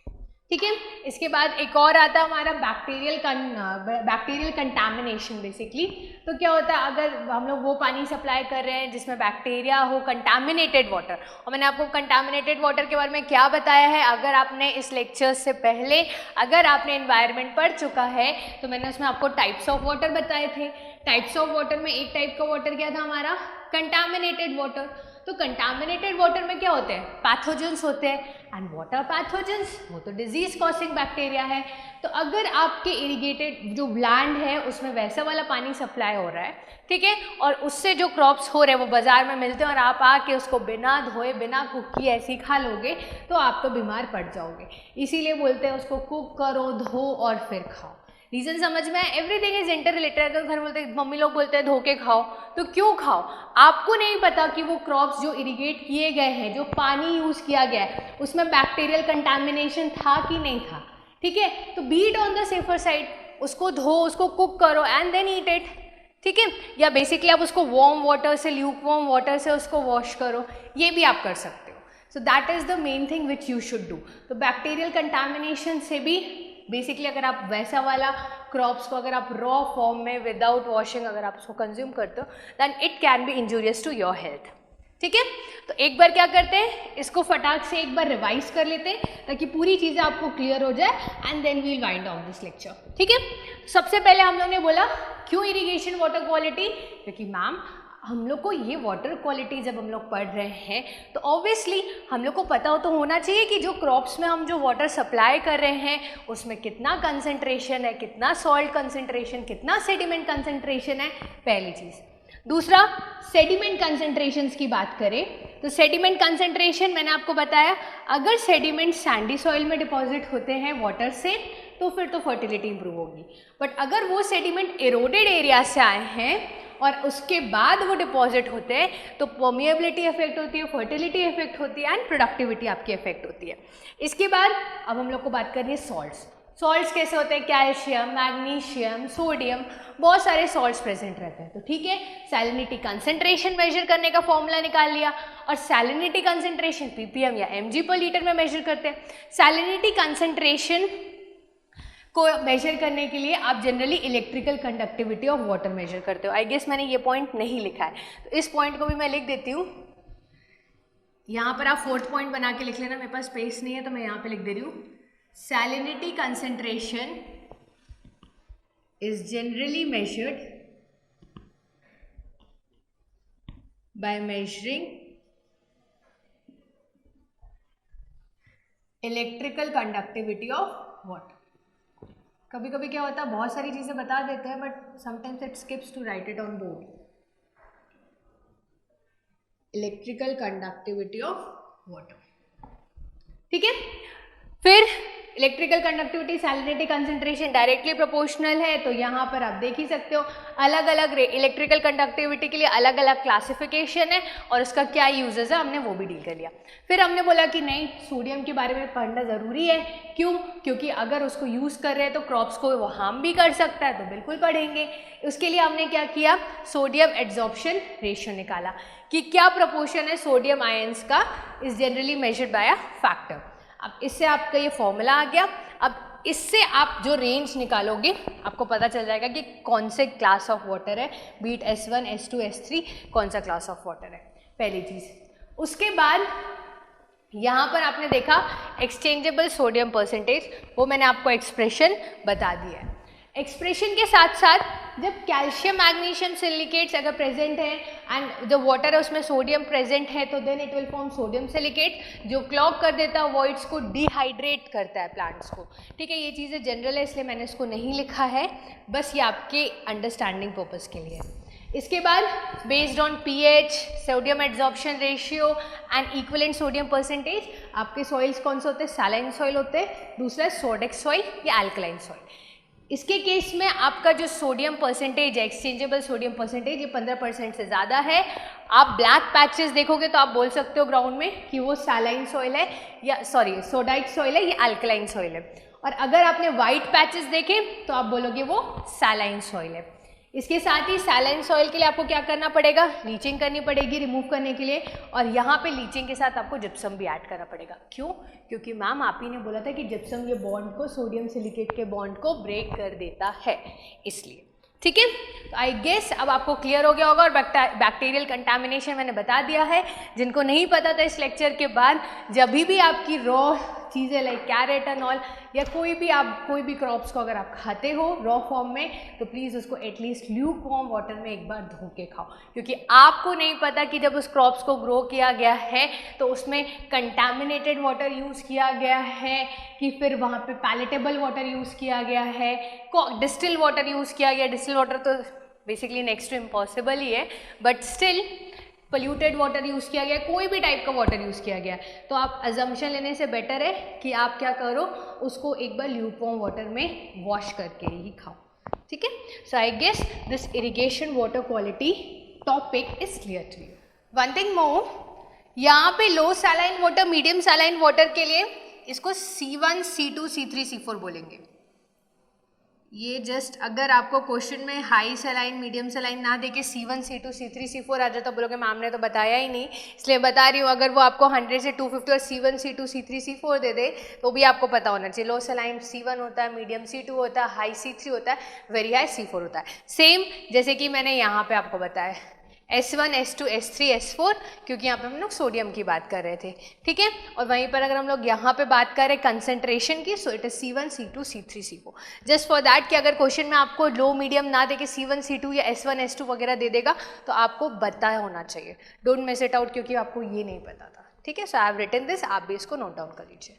ठीक है। इसके बाद एक और आता है हमारा बैक्टीरियल कंटामिनेशन बेसिकली। तो क्या होता है, अगर हम लोग वो पानी सप्लाई कर रहे हैं जिसमें बैक्टीरिया हो, कंटामिनेटेड वाटर, और मैंने आपको कंटामिनेटेड वाटर के बारे में क्या बताया है, अगर आपने इस लेक्चर से पहले अगर आपने एनवायरनमेंट पढ़ चुका है तो मैंने उसमें आपको टाइप्स ऑफ वाटर बताए थे। टाइप्स ऑफ वाटर में एक टाइप का वाटर क्या था हमारा, कंटामिनेटेड वाटर। तो कंटामिनेटेड वाटर में क्या होते हैं, पैथोजेंस होते हैं, एंड वाटर पैथोजेंस वो तो डिजीज कॉजिंग बैक्टीरिया है। तो अगर आपके इरिगेटेड जो लैंड है उसमें वैसा वाला पानी सप्लाई हो रहा है, ठीक है, और उससे जो क्रॉप्स हो रहे हैं वो बाजार में मिलते हैं और आप आके उसको बिना धोए बिना कुक किए ऐसे ही खा लोगे तो आप तो बीमार पड़ जाओगे। इसीलिए बोलते हैं उसको कुक करो, धो और फिर खाओ। रीज़न समझ में है, एवरीथिंग इज इंटर रिलेटेड। अगर घर बोलते हैं, मम्मी लोग बोलते हैं धो के खाओ, तो क्यों खाओ? आपको नहीं पता कि वो क्रॉप्स जो इरिगेट किए गए हैं, जो पानी यूज़ किया गया है, उसमें बैक्टीरियल कंटामिनेशन था कि नहीं था, ठीक है। तो B it on the safer side, उसको धो, उसको कुक करो एंड देन ईट इट, ठीक है। या बेसिकली आप उसको वार्म वाटर से, ल्यूक वार्म वाटर से उसको वॉश करो, ये भी आप कर सकते हो। So that is the main thing which you should do. तो बैक्टीरियल कंटामिनेशन से भी बेसिकली अगर आप वैसा वाला क्रॉप्स को अगर आप रॉ फॉर्म में विदाउट वॉशिंग अगर आप उसको कंज्यूम करते हो then it can be injurious to your health, ठीक है। तो एक बार क्या करते हैं, इसको फटाक से एक बार रिवाइज कर लेते हैं ताकि पूरी चीज़ें आपको क्लियर हो जाए and then we'll wind down this lecture, ठीक है। सबसे पहले हम लोग ने बोला क्यों इरिगेशन वाटर क्वालिटी, क्योंकि मैम हम लोग को ये वाटर क्वालिटी जब हम लोग पढ़ रहे हैं तो ऑब्वियसली हम लोग को पता हो तो होना चाहिए कि जो क्रॉप्स में हम जो वाटर सप्लाई कर रहे हैं उसमें कितना कंसंट्रेशन है, कितना सॉल्ट कंसंट्रेशन, कितना सेडिमेंट कंसंट्रेशन है, पहली चीज़। दूसरा, सेडिमेंट कंसंट्रेशंस की बात करें तो सेडिमेंट कंसंट्रेशन मैंने आपको बताया, अगर सेडिमेंट सैंडी सॉइल में डिपॉजिट होते हैं वाटर से तो फिर तो फर्टिलिटी इंप्रूव होगी। बट अगर वो सेडिमेंट एरोडेड एरिया से आए हैं और उसके बाद वो डिपॉजिट होते हैं तो परमिएबिलिटी इफेक्ट होती है, फर्टिलिटी इफेक्ट होती है एंड प्रोडक्टिविटी आपकी इफेक्ट होती है। इसके बाद अब हम लोग को बात करनी है सॉल्ट्स। सॉल्ट्स कैसे होते हैं, कैल्शियम, मैग्नीशियम, सोडियम, बहुत सारे सॉल्ट्स प्रेजेंट रहते हैं। तो ठीक है, सैलिनिटी कंसंट्रेशन मेजर करने का फॉर्मूला निकाल लिया और सैलिनिटी कंसंट्रेशन ppm या mg पर लीटर में मेजर करते हैं। सैलिनिटी कंसंट्रेशन को मेजर करने के लिए आप generally electrical conductivity of water measure करते हो। आई गेस मैंने ये पॉइंट नहीं लिखा है तो इस पॉइंट को भी मैं लिख देती हूँ। यहाँ पर आप 4th पॉइंट बना के लिख लेना, मेरे पास स्पेस नहीं है तो मैं यहाँ पे लिख दे रही हूँ। Salinity concentration is generally measured by measuring electrical conductivity of water. कभी कभी क्या होता है, बहुत सारी चीज़ें बता देते हैं but sometimes it skips to write it on board. Electrical conductivity of water, ठीक है। फिर electrical conductivity salinity concentration directly proportional है, तो यहाँ पर आप देख ही सकते हो अलग अलग इलेक्ट्रिकल कंडक्टिविटी के लिए अलग अलग क्लासिफिकेशन है और उसका क्या यूजेस है हमने वो भी डील कर लिया। फिर हमने बोला कि नहीं, सोडियम के बारे में पढ़ना ज़रूरी है। क्यों? क्योंकि अगर उसको यूज़ कर रहे हैं तो क्रॉप्स को वो हार्म भी कर सकता है, तो बिल्कुल पढ़ेंगे। उसके लिए हमने क्या किया, सोडियम एड्जॉर्प्शन रेशियो निकाला कि क्या प्रोपोर्शन है सोडियम आयंस का, is generally measured by a factor. अब इससे आपका ये फॉर्मूला आ गया। अब इससे आप जो रेंज निकालोगे आपको पता चल जाएगा कि कौन से क्लास ऑफ वाटर है, बीट S1, S2, S3 कौन सा क्लास ऑफ वाटर है, पहली चीज़। उसके बाद यहाँ पर आपने देखा एक्सचेंजेबल सोडियम परसेंटेज, वो मैंने आपको एक्सप्रेशन बता दिया है। एक्सप्रेशन के साथ साथ जब कैल्शियम मैग्नीशियम सिलिकेट्स अगर प्रेजेंट है एंड जो वाटर है उसमें सोडियम प्रेजेंट है तो then it will form sodium silicate, जो क्लॉग कर देता है वॉइड्स को, डिहाइड्रेट करता है प्लांट्स को, ठीक है। ये चीज़ें जनरल है इसलिए मैंने इसको नहीं लिखा है, बस ये आपके अंडरस्टैंडिंग पर्पज़ के लिए है। इसके बाद based on pH, sodium adsorption ratio and equivalent sodium percentage आपके सॉइल्स कौन से होते हैं, सैलाइन सॉइल होते हैं, दूसरा सोडिक सॉइल या अल्कलाइन सॉइल। इसके केस में आपका जो सोडियम परसेंटेज है, एक्सचेंजेबल सोडियम परसेंटेज, ये 15% से ज़्यादा है। आप ब्लैक पैचेस देखोगे तो आप बोल सकते हो ग्राउंड में कि वो सैलाइन सॉइल है या सोडाइक सॉइल है या अल्कलाइन सॉइल है, और अगर आपने वाइट पैचेस देखे तो आप बोलोगे वो सैलाइन सॉइल है। इसके साथ ही सैलाइन सॉइल के लिए आपको क्या करना पड़ेगा, लीचिंग करनी पड़ेगी रिमूव करने के लिए, और यहाँ पे लीचिंग के साथ आपको जिप्सम भी ऐड करना पड़ेगा। क्यों? क्योंकि मैम आप ही ने बोला था कि जिप्सम ये बॉन्ड को, सोडियम सिलिकेट के बॉन्ड को ब्रेक कर देता है, इसलिए। ठीक है, तो आई गेस अब आपको क्लियर हो गया होगा। और बैक्टीरियल कंटामिनेशन मैंने बता दिया है, जिनको नहीं पता था इस लेक्चर के बाद, जब भी आपकी रॉ चीज़ें लाइक कैरेट एंड ऑल या कोई भी क्रॉप्स को अगर आप खाते हो रॉ फॉर्म में, तो प्लीज़ उसको एटलीस्ट ल्यूकवार्म वाटर में एक बार धो के खाओ, क्योंकि आपको नहीं पता कि जब उस क्रॉप्स को ग्रो किया गया है तो उसमें कंटामिनेटेड वाटर यूज़ किया गया है कि फिर वहाँ पे पैलेटेबल वाटर यूज़ किया गया है, डिस्टिल वाटर यूज़ किया गया। डिस्टिल वाटर तो बेसिकली नेक्स्ट टू इम्पॉसिबल ही है, but still polluted water use किया गया, कोई भी टाइप का वाटर यूज़ किया गया, तो आप अजम्पशन लेने से बेटर है कि आप क्या करो, उसको एक बार ल्यूकवार्म वाटर में वॉश करके ही खाओ। ठीक है, so I guess this irrigation water quality topic is clear to you. One thing more, यहाँ पे low saline water, medium saline water के लिए इसको C1, C2, C3, C4 बोलेंगे। ये जस्ट अगर आपको क्वेश्चन में हाई सैलाइन मीडियम सैलाइन ना देके C1, C2, C3, C4 आ जाए तो बोलोगे मैम ने तो बताया ही नहीं, इसलिए बता रही हूँ। अगर वो आपको 100 से 250 और C1, C2, C3, C4 दे दे तो भी आपको पता होना चाहिए। लो सैलाइन C1 होता है, मीडियम C2 होता है, हाई C3 होता है, वेरी हाई C4 होता है। सेम जैसे कि मैंने यहाँ पे आपको बताया S1, S2, S3, S4, क्योंकि यहाँ पे हम लोग सोडियम की बात कर रहे थे। ठीक है, और वहीं पर अगर हम लोग यहाँ पे बात करें कंसंट्रेशन की, so it is C1, C2, C3, C4। Just for that कि अगर क्वेश्चन में आपको लो मीडियम ना दे के C1, C2 या S1, S2 वगैरह दे देगा तो आपको बताया होना चाहिए। डोंट मिस इट आउट, क्योंकि आपको ये नहीं पता था। ठीक है, so I have written this, आप भी इसको नोट डाउन कर लीजिए।